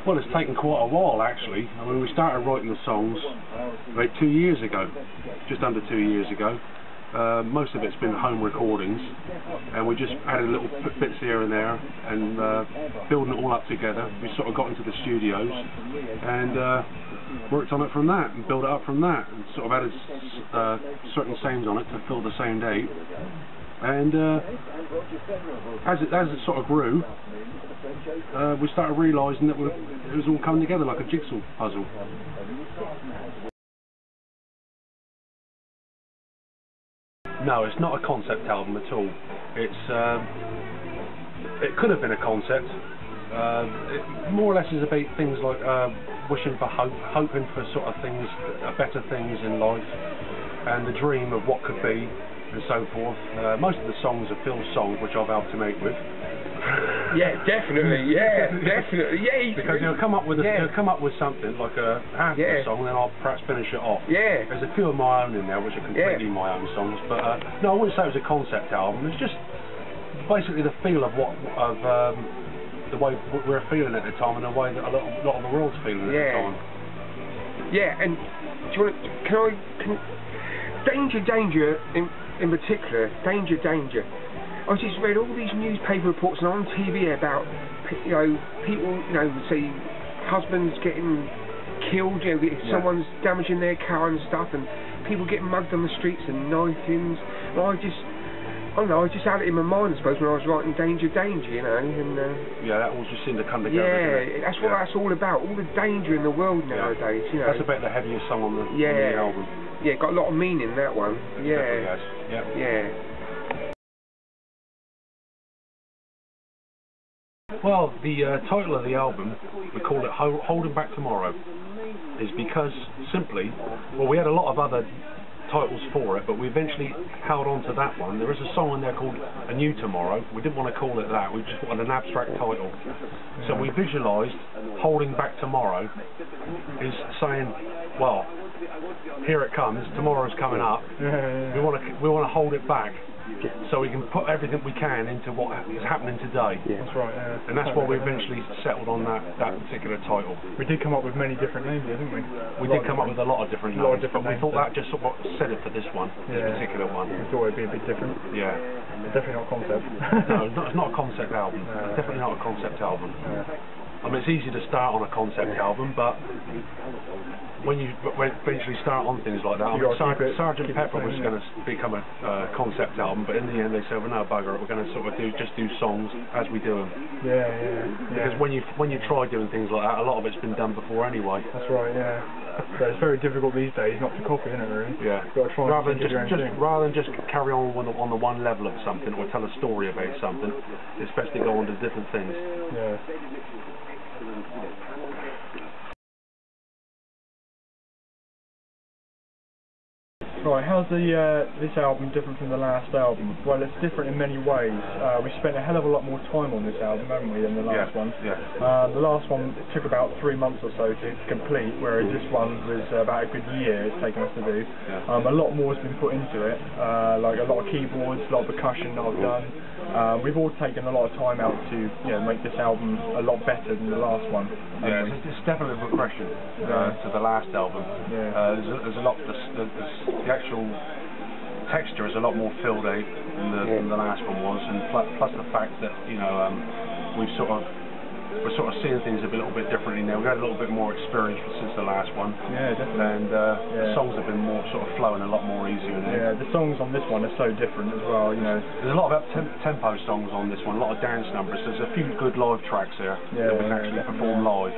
Well, it's taken quite a while actually. I mean, we started writing the songs about 2 years ago, just under 2 years ago. Most of it's been home recordings, and we just added little bits here and there, and building it all up together. We sort of got into the studios and worked on it from that, and built it up from that, and sort of added certain sounds on it to fill the sound out. And as it sort of grew, we started realising that it was all coming together like a jigsaw puzzle. No, it's not a concept album at all. It could have been a concept. It more or less is about things like wishing for hope, hoping for sort of things, better things in life, and the dream of what could be, and so forth. Most of the songs are Phil's songs, which I've helped him out with. Yeah, definitely. Yeah, definitely. Yeah, because he'll come up with something like half the song, then I'll perhaps finish it off. Yeah. There's a few of my own in there, which are completely my own songs. But no, I wouldn't say it was a concept album. It's just basically the feel of the way we're feeling at the time, and the way that a lot of the world's feeling at the time. Yeah, and do you want? Danger in particular, Danger. I just read all these newspaper reports and on TV about, people, say husbands getting killed, someone's damaging their car and stuff, and people getting mugged on the streets and knifings. And I just had it in my mind, I suppose, when I was writing Danger, and yeah, that all just seemed to come together. Yeah, that's what that's all about. All the danger in the world nowadays. That's about the heaviest song on the album. Yeah, got a lot of meaning, that one. Definitely has. Yeah. Well, the title of the album, we called it Holding Back Tomorrow, is because simply, we had a lot of other titles for it, but we eventually held on to that one. There is a song in there called A New Tomorrow. We didn't want to call it that, we just wanted an abstract title. So we visualised Holding Back Tomorrow is saying, well, here it comes, tomorrow's coming up, we want to hold it back, so we can put everything we can into what is happening today. Yeah, that's right. And that's why we eventually settled on that particular title. We did come up with many different names, didn't we? We did come up with a lot of different names, but we thought that just sort of said it for this one, this particular one. We thought it'd be a bit different. Yeah. Definitely not a concept. No, it's not a concept album. Definitely not a concept album. I mean, it's easy to start on a concept album, but when you eventually start on things like that, Sgt. Pepper was going to become a concept album, but in the end they said, well, no, bugger it, we're going to sort of just do songs as we do them. Yeah. Because when you try doing things like that, a lot of it's been done before anyway. That's right. Yeah. So it's very difficult these days not to copy, isn't it? Really. Yeah. You've got to try rather than just carry on the one level of something or tell a story about something, it's best to go on to different things. Yeah. Right, how's this album different from the last album? Well, it's different in many ways. We spent a hell of a lot more time on this album, haven't we, than the last one? Yeah. The last one took about 3 months or so to complete, whereas this one was about a good year it's taken us to do. Yeah. A lot more has been put into it, like a lot of keyboards, a lot of percussion that I've done. We've all taken a lot of time out to make this album a lot better than the last one. Yeah, it's definitely a regression to the last album. Yeah. There's a lot. The actual texture is a lot more filled out than the last one was, and plus the fact that we're sort of seeing things a little bit differently now. We've had a little bit more experience since the last one. Yeah, definitely. And the songs have been more sort of flowing a lot more easier now. Yeah, the songs on this one are so different as well. There's a lot of up-tempo songs on this one, a lot of dance numbers. There's a few good live tracks there that we can actually perform live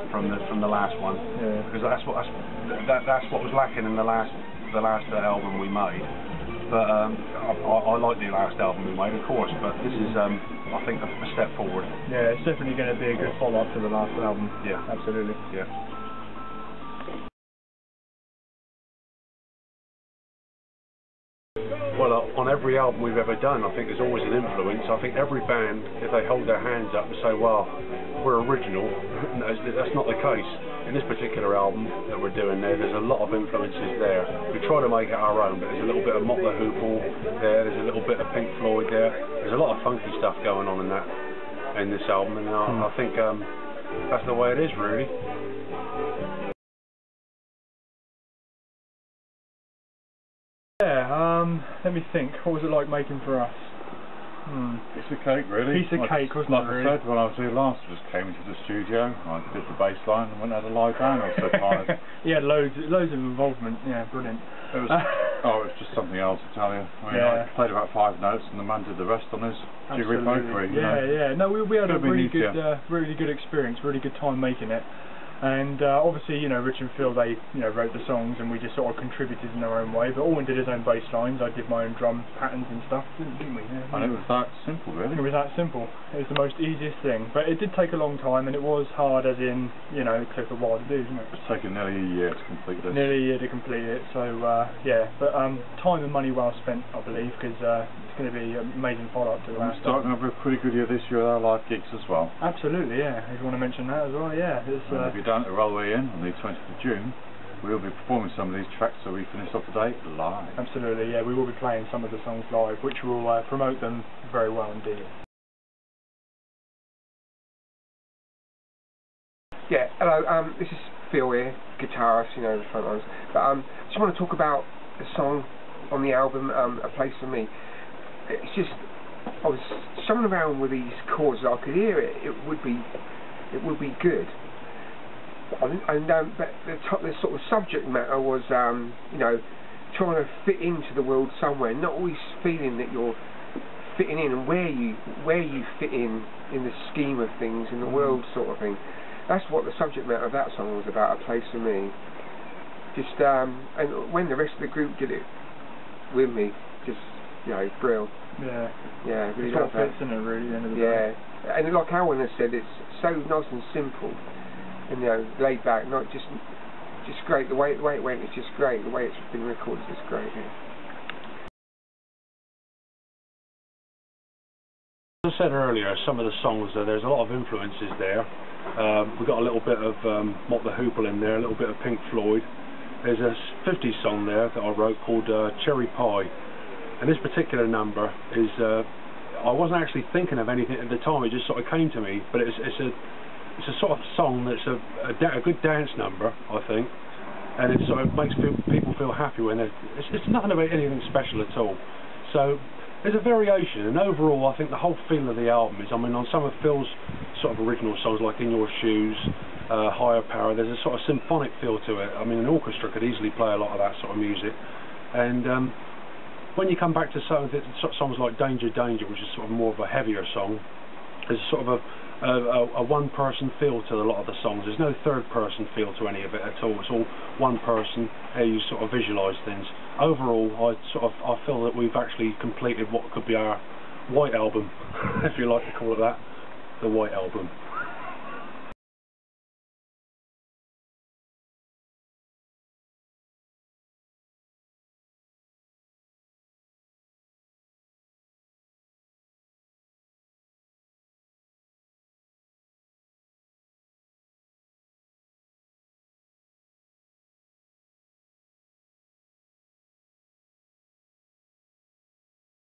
from the last one. Yeah. Because that's what was lacking in the last album we made. But I like the last album we made, of course, but this is, I think, a step forward. Yeah, it's definitely going to be a good follow-up to the last album. Yeah. Absolutely. Yeah. Well, on every album we've ever done, I think there's always an influence. I think every band, if they hold their hands up and say, well, we're original, that's not the case. In this particular album that we're doing there's a lot of influences there. We try to make it our own, but there's a little bit of Motley Crue there, there's a little bit of Pink Floyd there, there's a lot of funky stuff going on in this album, and I think that's the way it is, really. Yeah, let me think. What was it like making for us? Piece of cake, really. Piece of cake, wasn't it, Like I really? said, when I was here last, I just came into the studio, I did the bass line and went out to lie down. I was so tired. Yeah, loads of involvement. Yeah, brilliant. It was just something else, I tell you. I mean, Yeah. I played about 5 notes and the man did the rest on his jiggery pokery. Yeah. No, we had a really easier. good experience, really good time making it. And obviously, you know, Rich and Phil, they, you know, wrote the songs, and we just sort of contributed in our own way. But Owen did his own bass lines. I did my own drum patterns and stuff, didn't we? Yeah, And it was that simple, really. It was that simple. It was the most easiest thing. But it did take a long time, and it was hard, as in, you know, it took a while to do, didn't it? It's taken nearly a year to complete this. Nearly a year to complete it. So yeah, but time and money well spent, I believe, because it's going to be an amazing follow-up to the We're last starting to have a pretty good year this year with our live gigs as well. Absolutely, yeah. If you want to mention that as well, yeah. It's, And if you're down at the Railway Inn on the 20th of June, we'll be performing some of these tracks so we finish off today live. absolutely, yeah. We will be playing some of the songs live, which will promote them very well indeed. Yeah, hello, this is Phil here, guitarist, you know, the Frontliners. But just want to talk about the song on the album, A Place For Me. It's just, I was strumming around with these chords, I could hear it, it would be good. And but the sort of subject matter was, you know, trying to fit into the world somewhere, not always feeling that you're fitting in, and where you fit in the scheme of things in the world, sort of thing. That's what the subject matter of that song was about, A Place For Me. Just and when the rest of the group did it with me, just, you know, brill. Yeah. Yeah, really It sort love of that. fits in it, really, at the end of the day. Yeah, and like Alan has said, it's so nice and simple, and, you know, laid back, not just great. The way it went is just great. The way it's been recorded is great. Yeah. As I said earlier, some of the songs, there's a lot of influences there. We've got a little bit of Mott the Hoople in there, a little bit of Pink Floyd. There's a 50s song there that I wrote called Cherry Pie, and this particular number is, I wasn't actually thinking of anything at the time, it just sort of came to me, but it's a sort of song that's a good dance number, I think, and it sort of makes people feel happy when it's nothing about anything special at all. So there's a variation, and overall I think the whole feel of the album is, I mean, on some of Phil's sort of original songs like In Your Shoes, Higher Power, there's a sort of symphonic feel to it. I mean, an orchestra could easily play a lot of that sort of music. And when you come back to songs like Danger Danger, which is sort of more of a heavier song, there's sort of a one-person feel to a lot of the songs. There's no third-person feel to any of it at all. It's all one person, how you sort of visualise things. Overall, I feel that we've actually completed what could be our White Album, if you like to call it that, the White Album.